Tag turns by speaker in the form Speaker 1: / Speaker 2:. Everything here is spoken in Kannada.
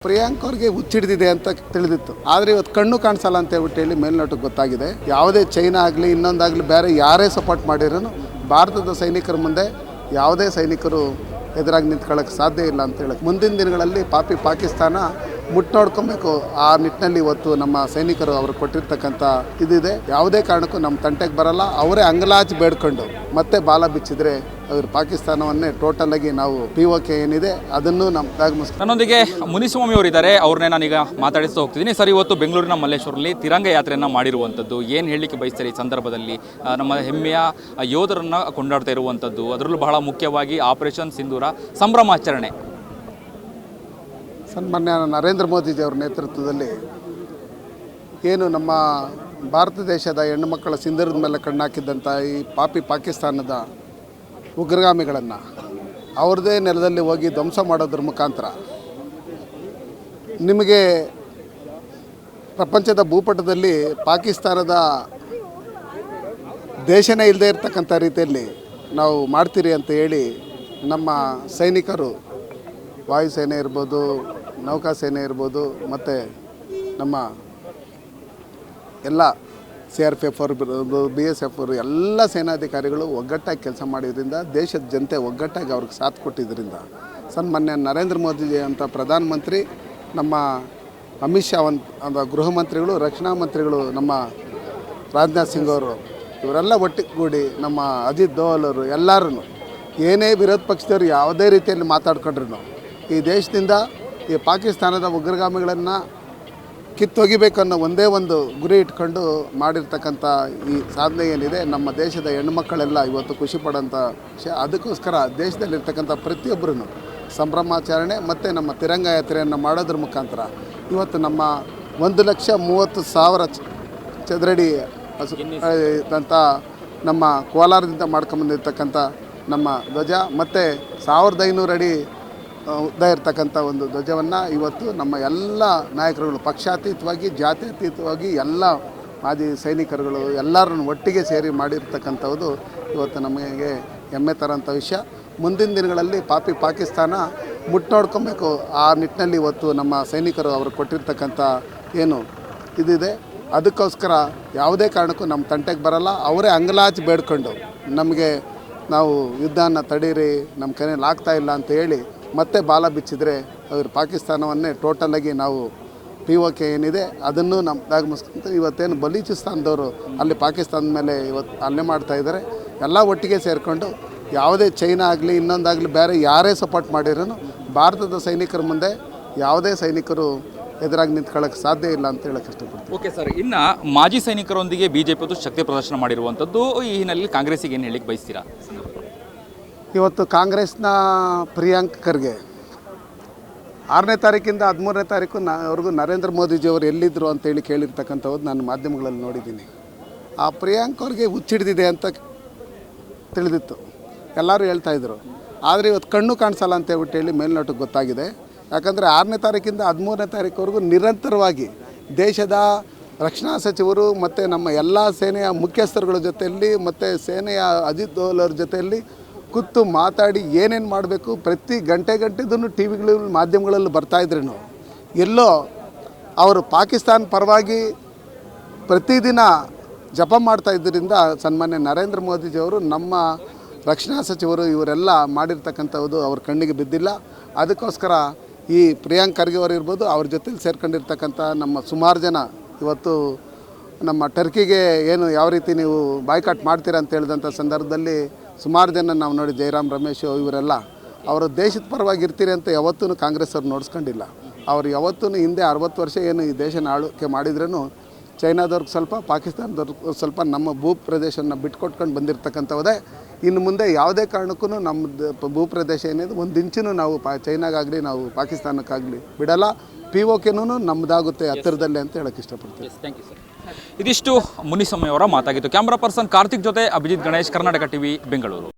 Speaker 1: ಪ್ರಿಯಾಂಕ್ ಅವ್ರಿಗೆ ಹುಚ್ಚಿಡಿದಿದೆ ಅಂತ ತಿಳಿದಿತ್ತು. ಆದರೆ ಇವತ್ತು ಕಣ್ಣು ಕಾಣಿಸಲ್ಲ ಅಂತ ಹೇಳಿ ಮೇಲ್ನೋಟಕ್ಕೆ ಗೊತ್ತಾಗಿದೆ. ಯಾವುದೇ ಚೈನಾ ಆಗಲಿ ಇನ್ನೊಂದಾಗಲಿ ಬೇರೆ ಯಾರೇ ಸಪೋರ್ಟ್ ಮಾಡಿರೋನು ಭಾರತದ ಸೈನಿಕರ ಮುಂದೆ ಯಾವುದೇ ಸೈನಿಕರು ಎದುರಾಗಿ ನಿಂತ್ಕೊಳ್ಳೋಕ್ಕೆ ಸಾಧ್ಯ ಇಲ್ಲ ಅಂತ ಹೇಳಕ್ಕೆ ಮುಂದಿನ ದಿನಗಳಲ್ಲಿ ಪಾಕಿಸ್ತಾನ ಮುಟ್ಟೋಡ್ಕೊಬೇಕು. ಆ ನಿಟ್ಟಿನಲ್ಲಿ ಇವತ್ತು ನಮ್ಮ ಸೈನಿಕರು ಅವರು ಕೊಟ್ಟಿರ್ತಕ್ಕಂಥ ಇದಿದೆ. ಯಾವುದೇ ಕಾರಣಕ್ಕೂ ನಮ್ಮ ತಂಟೆಗೆ ಬರಲ್ಲ. ಅವರೇ ಅಂಗಲಾಚಿ ಬೇಡ್ಕೊಂಡು ಮತ್ತೆ ಬಾಲ ಬಿಚ್ಚಿದ್ರೆ ಅವರು ಪಾಕಿಸ್ತಾನವನ್ನೇ ಟೋಟಲ್ ಆಗಿ ನಾವು POK ಏನಿದೆ ಅದನ್ನು
Speaker 2: ನನ್ನೊಂದಿಗೆ ಮುನಿಸ್ವಾಮಿ ಅವರಿದ್ದಾರೆ. ಅವ್ರನ್ನೇ ನಾನೀಗ ಮಾತಾಡಿಸ್ತಾ ಹೋಗ್ತಿದ್ದೀನಿ. ಸರ್, ಇವತ್ತು ಬೆಂಗಳೂರಿನ ಮಲ್ಲೇಶ್ವರಲ್ಲಿ ತಿರಂಗ ಯಾತ್ರೆಯನ್ನು ಮಾಡಿರುವಂಥದ್ದು ಏನು ಹೇಳಲಿಕ್ಕೆ ಬಯಸ್ತಾರೆ? ಈ ಸಂದರ್ಭದಲ್ಲಿ ನಮ್ಮ ಹೆಮ್ಮೆಯ ಯೋಧರನ್ನು ಕೊಂಡಾಡ್ತಾ ಇರುವಂಥದ್ದು, ಅದರಲ್ಲೂ ಬಹಳ ಮುಖ್ಯವಾಗಿ ಆಪರೇಷನ್ ಸಿಂಧೂರ ಸಂಭ್ರಮಾಚರಣೆ.
Speaker 1: ಸನ್ಮಾನ್ಯ ನರೇಂದ್ರ ಮೋದಿಜಿಯವರ ನೇತೃತ್ವದಲ್ಲಿ ಏನು ನಮ್ಮ ಭಾರತ ದೇಶದ ಹೆಣ್ಣು ಮಕ್ಕಳ ಸಿಂಧೂರದ ಮೇಲೆ ಕಣ್ಣಾಕಿದ್ದಂಥ ಈ ಪಾಕಿಸ್ತಾನದ ಉಗ್ರಗಾಮಿಗಳನ್ನು ಅವ್ರದ್ದೇ ನೆಲದಲ್ಲಿ ಹೋಗಿ ಧ್ವಂಸ ಮಾಡೋದ್ರ ಮುಖಾಂತರ ನಿಮಗೆ ಪ್ರಪಂಚದ ಭೂಪಟದಲ್ಲಿ ಪಾಕಿಸ್ತಾನದ ದೇಶನೇ ಇಲ್ಲದೆ ಇರತಕ್ಕಂಥ ರೀತಿಯಲ್ಲಿ ನಾವು ಮಾಡ್ತೀರಿ ಅಂತ ಹೇಳಿ ನಮ್ಮ ಸೈನಿಕರು, ವಾಯುಸೇನೆ ಇರ್ಬೋದು, ನೌಕಾಸೇನೆ ಇರ್ಬೋದು, ಮತ್ತು ನಮ್ಮ ಎಲ್ಲ CRPF ಅವರು, BSF ಅವರು ಎಲ್ಲ ಸೇನಾಧಿಕಾರಿಗಳು ಒಗ್ಗಟ್ಟಾಗಿ ಕೆಲಸ ಮಾಡಿದ್ರಿಂದ, ದೇಶದ ಜನತೆ ಒಗ್ಗಟ್ಟಾಗಿ ಅವ್ರಿಗೆ ಸಾಥ್ ಕೊಟ್ಟಿದ್ದರಿಂದ ಸನ್ಮಾನ್ಯ ನರೇಂದ್ರ ಮೋದಿಜಿ ಅಂತ ಪ್ರಧಾನಮಂತ್ರಿ, ನಮ್ಮ ಅಮಿತ್ ಶಾ ಅಂತ ಗೃಹ ಮಂತ್ರಿಗಳು, ರಕ್ಷಣಾ ಮಂತ್ರಿಗಳು, ನಮ್ಮ ರಾಜನಾಥ್ ಸಿಂಗ್ ಅವರು, ಇವರೆಲ್ಲ ಒಟ್ಟಿಗೂಡಿ ನಮ್ಮ ಅಜಿತ್ ದೋವಲ್ ಅವರು ಎಲ್ಲರೂ ಏನೇ ವಿರೋಧ ಪಕ್ಷದವರು ಯಾವುದೇ ರೀತಿಯಲ್ಲಿ ಮಾತಾಡ್ಕೊಂಡ್ರು ಈ ದೇಶದಿಂದ ಈ ಪಾಕಿಸ್ತಾನದ ಉಗ್ರಗಾಮಿಗಳನ್ನು ಕಿತ್ತೊಗಿಬೇಕು ಅನ್ನೋ ಒಂದೇ ಒಂದು ಗುರಿ ಇಟ್ಕೊಂಡು ಮಾಡಿರ್ತಕ್ಕಂಥ ಈ ಸಾಧನೆ ಏನಿದೆ, ನಮ್ಮ ದೇಶದ ಹೆಣ್ಣುಮಕ್ಕಳೆಲ್ಲ ಇವತ್ತು ಖುಷಿ ಪಡೋಂಥ ವಿಷಯ. ಅದಕ್ಕೋಸ್ಕರ ದೇಶದಲ್ಲಿರ್ತಕ್ಕಂಥ ಪ್ರತಿಯೊಬ್ಬರೂ ಸಂಭ್ರಮಾಚರಣೆ ಮತ್ತು ನಮ್ಮ ತಿರಂಗ ಯಾತ್ರೆಯನ್ನು ಮಾಡೋದ್ರ ಮುಖಾಂತರ ಇವತ್ತು ನಮ್ಮ 1,30,000 ಚದರಡಿ ಅಂತ ನಮ್ಮ ಕೋಲಾರದಿಂದ ಮಾಡ್ಕೊಂಬಂದಿರ್ತಕ್ಕಂಥ ನಮ್ಮ ಧ್ವಜ ಮತ್ತು 1,500 ಅಡಿ ಉದ್ದ ಇರ್ತಕ್ಕಂಥ ಒಂದು ಧ್ವಜವನ್ನು ಇವತ್ತು ನಮ್ಮ ಎಲ್ಲ ನಾಯಕರುಗಳು ಪಕ್ಷಾತೀತವಾಗಿ, ಜಾತ್ಯತೀತವಾಗಿ ಎಲ್ಲ ಮಾಜಿ ಸೈನಿಕರುಗಳು ಎಲ್ಲರನ್ನು ಒಟ್ಟಿಗೆ ಸೇರಿ ಮಾಡಿರ್ತಕ್ಕಂಥದ್ದು ಇವತ್ತು ನಮಗೆ ಹೆಮ್ಮೆ ತರೋಂಥ ವಿಷಯ. ಮುಂದಿನ ದಿನಗಳಲ್ಲಿ ಪಾಕಿಸ್ತಾನ ಮುಟ್ಟೋಡ್ಕೊಬೇಕು. ಆ ನಿಟ್ಟಿನಲ್ಲಿ ಇವತ್ತು ನಮ್ಮ ಸೈನಿಕರು ಅವರು ಕೊಟ್ಟಿರ್ತಕ್ಕಂಥ ಏನು ಇದಿದೆ ಅದಕ್ಕೋಸ್ಕರ ಯಾವುದೇ ಕಾರಣಕ್ಕೂ ನಮ್ಮ ತಂಟೆಗೆ ಬರಲ್ಲ. ಅವರೇ ಅಂಗಲಾಚಿ ಬೇಡ್ಕೊಂಡು ನಮಗೆ ನಾವು ಯುದ್ಧನ ತಡೀರಿ, ನಮ್ಮ ಕೈಯಲ್ಲಿ ಆಗ್ತಾ ಇಲ್ಲ ಅಂತ ಹೇಳಿ ಮತ್ತೆ ಬಾಲ ಬಿಚ್ಚಿದ್ರೆ ಅವರು ಪಾಕಿಸ್ತಾನವನ್ನೇ ಟೋಟಲಾಗಿ ನಾವು POK ಏನಿದೆ ಅದನ್ನು ಮುಗಿಸ್ಕೊಂತ ಇವತ್ತೇನು ಬಲೂಚಿಸ್ತಾನದವರು ಅಲ್ಲಿ ಪಾಕಿಸ್ತಾನದ ಮೇಲೆ ಇವತ್ತು ಹಲ್ಲೆ ಮಾಡ್ತಾಯಿದ್ದಾರೆ. ಎಲ್ಲ ಒಟ್ಟಿಗೆ ಸೇರಿಕೊಂಡು ಯಾವುದೇ ಚೈನಾ ಆಗಲಿ ಇನ್ನೊಂದಾಗಲಿ ಬೇರೆ ಯಾರೇ ಸಪೋರ್ಟ್ ಮಾಡಿರೋನು ಭಾರತದ ಸೈನಿಕರ ಮುಂದೆ ಯಾವುದೇ ಸೈನಿಕರು ಎದುರಾಗಿ ನಿಂತ್ಕೊಳ್ಳೋಕ್ಕೆ ಸಾಧ್ಯ ಇಲ್ಲ ಅಂತ ಹೇಳಕ್ಕೆ ಇಷ್ಟಪಡ್ತೀನಿ.
Speaker 2: ಓಕೆ ಸರ್, ಇನ್ನು ಮಾಜಿ ಸೈನಿಕರೊಂದಿಗೆ BJP ಶಕ್ತಿ ಪ್ರದರ್ಶನ ಮಾಡಿರುವಂಥದ್ದು, ಈ ಹಿನ್ನೆಲೆಯಲ್ಲಿ ಕಾಂಗ್ರೆಸ್ಸಿಗೆ ಏನು ಹೇಳಲಿಕ್ಕೆ ಬಯಸ್ತೀರಾ?
Speaker 1: ಇವತ್ತು ಕಾಂಗ್ರೆಸ್ನ ಪ್ರಿಯಾಂಕ್ ಖರ್ಗೆ 6ನೇ ತಾರೀಕಿಂದ 13ನೇ ತಾರೀಕು ನರೇಂದ್ರ ಮೋದಿಜಿಯವರು ಎಲ್ಲಿದ್ದರು ಅಂತೇಳಿ ಕೇಳಿರ್ತಕ್ಕಂಥದ್ದು ನಾನು ಮಾಧ್ಯಮಗಳಲ್ಲಿ ನೋಡಿದ್ದೀನಿ. ಆ ಪ್ರಿಯಾಂಕ್ ಅವ್ರಿಗೆ ಹುಚ್ಚಿಡಿದಿದೆ ಅಂತ ತಿಳಿದಿತ್ತು, ಎಲ್ಲರೂ ಹೇಳ್ತಾಯಿದ್ರು. ಆದರೆ ಇವತ್ತು ಕಣ್ಣು ಕಾಣಿಸಲ್ಲ ಅಂತ ಹೇಳಿ ಮೇಲ್ನೋಟಕ್ಕೆ ಗೊತ್ತಾಗಿದೆ. ಯಾಕಂದರೆ 6ನೇ ತಾರೀಕಿಂದ 13ನೇ ತಾರೀಕುವರೆಗೂ ನಿರಂತರವಾಗಿ ದೇಶದ ರಕ್ಷಣಾ ಸಚಿವರು ಮತ್ತು ನಮ್ಮ ಎಲ್ಲ ಸೇನೆಯ ಮುಖ್ಯಸ್ಥರುಗಳ ಜೊತೆಯಲ್ಲಿ ಮತ್ತು ಸೇನೆಯ ಅಜಿತ್ ದೋವಲ್ ಅವ್ರ ಜೊತೆಯಲ್ಲಿ ಕೂತು ಮಾತಾಡಿ ಏನೇನು ಮಾಡಬೇಕು ಪ್ರತಿ ಗಂಟೆದೂ TV ಮಾಧ್ಯಮಗಳಲ್ಲಿ ಬರ್ತಾಯಿದ್ರೂ ಎಲ್ಲೋ ಅವರು ಪಾಕಿಸ್ತಾನ ಪರವಾಗಿ ಪ್ರತಿದಿನ ಜಪ ಮಾಡ್ತಾಯಿದ್ದರಿಂದ ಸನ್ಮಾನ್ಯ ನರೇಂದ್ರ ಮೋದಿಜಿಯವರು, ನಮ್ಮ ರಕ್ಷಣಾ ಸಚಿವರು ಇವರೆಲ್ಲ ಮಾಡಿರ್ತಕ್ಕಂಥದ್ದು ಅವ್ರ ಕಣ್ಣಿಗೆ ಬಿದ್ದಿಲ್ಲ. ಅದಕ್ಕೋಸ್ಕರ ಈ ಪ್ರಿಯಾಂಕ್ ಖರ್ಗೆ ಅವರು ಇರ್ಬೋದು, ಅವ್ರ ಜೊತೆಲಿ ಸೇರ್ಕೊಂಡಿರ್ತಕ್ಕಂಥ ನಮ್ಮ ಸುಮಾರು ಜನ ಇವತ್ತು ನಮ್ಮ ಟರ್ಕಿಗೆ ಏನು ಯಾವ ರೀತಿ ನೀವು ಬಾಯ್ಕಾಟ್ ಮಾಡ್ತೀರಾ ಅಂತ ಹೇಳಿದಂಥ ಸಂದರ್ಭದಲ್ಲಿ ಸುಮಾರು ಜನ ನಾವು ನೋಡಿ, ಜಯರಾಮ್ ರಮೇಶ್ ಇವರೆಲ್ಲ ಅವರು ದೇಶದ ಪರವಾಗಿ ಇರ್ತೀರಿ ಅಂತ ಯಾವತ್ತೂ ಕಾಂಗ್ರೆಸ್ ಅವ್ರು ನೋಡಿಸ್ಕೊಂಡಿಲ್ಲ. ಅವ್ರು ಯಾವತ್ತೂ ಹಿಂದೆ 60 ವರ್ಷ ಏನು ಈ ದೇಶನ ಆಳ್ವಿಕೆ ಮಾಡಿದ್ರೂ ಚೈನಾದವ್ರಿಗೆ ಸ್ವಲ್ಪ, ಪಾಕಿಸ್ತಾನದವ್ರಿಗೆ ಸ್ವಲ್ಪ ನಮ್ಮ ಭೂ ಪ್ರದೇಶವನ್ನು ಬಿಟ್ಕೊಟ್ಕೊಂಡು ಬಂದಿರತಕ್ಕಂಥದ್ದೇ. ಇನ್ನು ಮುಂದೆ ಯಾವುದೇ ಕಾರಣಕ್ಕೂ ನಮ್ಮ ಭೂಪ್ರದೇಶ ಏನಿದೆ 1 ಇಂಚೂ ನಾವು ಚೈನಾಗಾಗಲಿ ನಾವು ಪಾಕಿಸ್ತಾನಕ್ಕಾಗಲಿ ಬಿಡಲ್ಲ. POKನೂ ನಮ್ಮದಾಗುತ್ತೆ ಹತ್ತಿರದಲ್ಲೇ ಅಂತ ಹೇಳೋಕ್ಕೆ ಇಷ್ಟಪಡ್ತೀನಿ.
Speaker 2: Thank you sir. ಇದಿಷ್ಟು ಮುನಿಸ್ವಾಮಿ ಅವರ ಮಾತಾಗಿತ್ತು. ಕ್ಯಾಮ್ರಾ ಪರ್ಸನ್ ಕಾರ್ತಿಕ್ ಜೊತೆ ಅಭಿಜಿತ್ ಗಣೇಶ್, ಕರ್ನಾಟಕ TV, ಬೆಂಗಳೂರು.